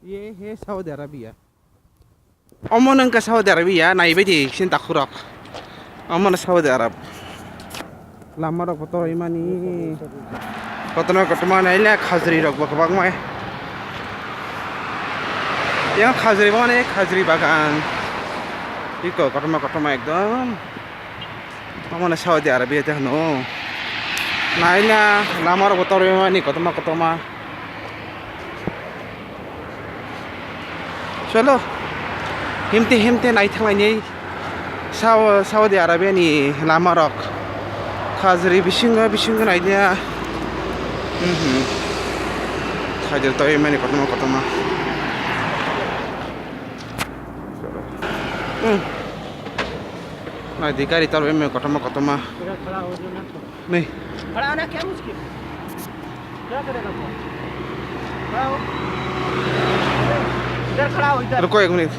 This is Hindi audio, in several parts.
ये है सऊदी अरबिया अमन का सऊदी अरबिया नायबायदि सिन्ता खुरक अमन सऊदी अरब लामा रक फट इमानि कतना कतमा नायला खाजरी रक बकबाक my yang khajri mana khajri bagan iko kotoma ekdom mana Saudi Arabia teh no naila lamar botor mani kotoma chalo himte nai thangai Saudi Arabia ni lamarok khajri bisinga naila khajri toy mani kotoma ना अधिकारी तलबे में कटमा नहीं खड़ा होना क्या मुश्किल क्या करेगा तू खड़ा हो इधर खड़ा हो इधर रुको एक मिनट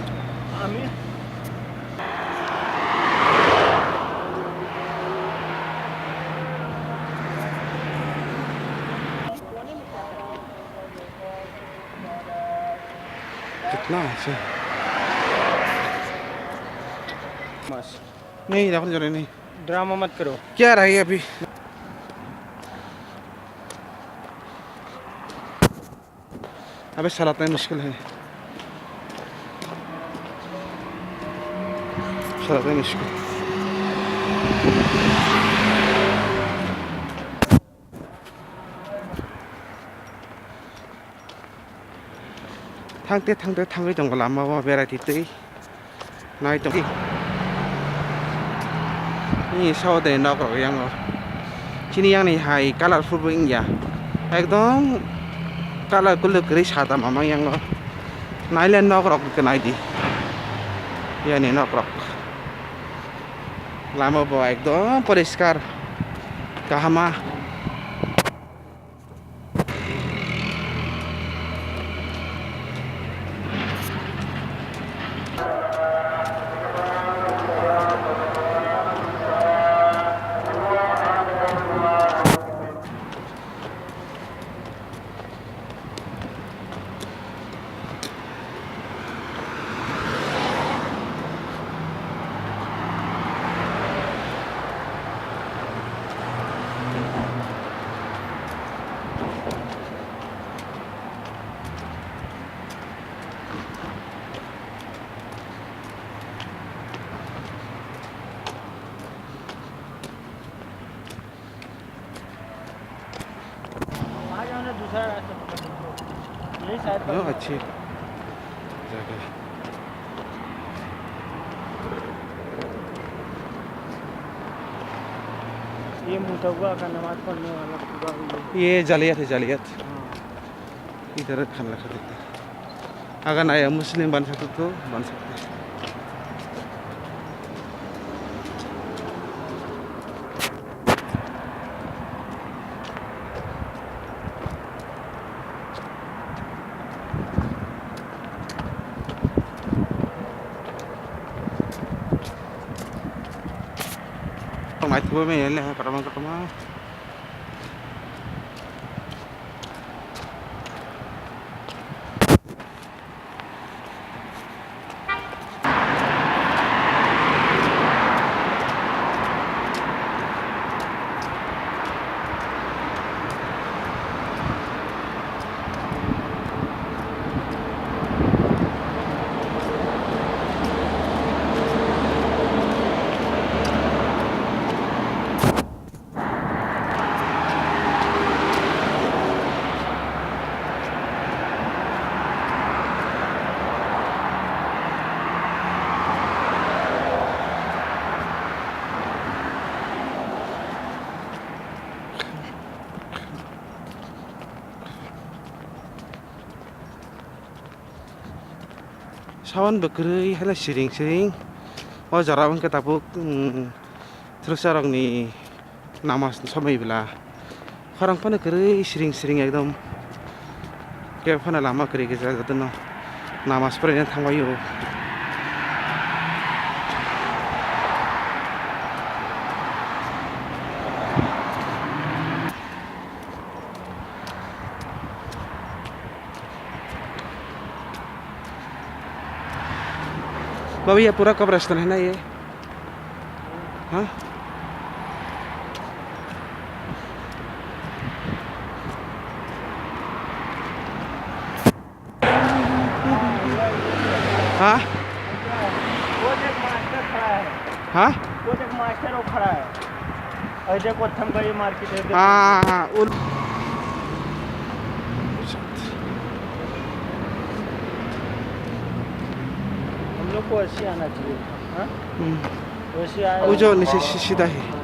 कितना है नहीं राहुल जरा नहीं ड्रामा मत करो क्या रही है अभी अबे चलाना मुश्किल है चलाना मुश्किल थांते दंग लामा बेरायथि नाय दं ini Saudi nok rok yang sini yang ni hai colorful India ekdom color kuluk kiri sada mamang yang nailen nok rok kenai di ya ni nok rok lama bawa ekdom poriskar kahama दूसरा रास्ता पकड़ यही शायद अच्छी जगह ये मुतव्वा का नमाज पढ़ने वाला पूरा ये जालियत है जालियत इधर खाना रखा देते अगर नया मुस्लिम बन सकते तो बन सकते Mai tua me le katama Sawan bekeri hala sering oh jarang kita pun terus orang ni namas sampai bila orang pana keri sering ekdom kayak pana lama keri kita tu no namas pernah thangwayo बाबू ये पूरा कब्रिस्तान है ना ये? हाँ हाँ वो देख मास्टर खड़ा है, हाँ वो देख मास्टर वो खड़ा है। और देखो थमगड़ी मार्केट है। हाँ हम लोग को ऐसे आना चाहिए। हाँ, वैसे आए वो जो नीचे सीधा है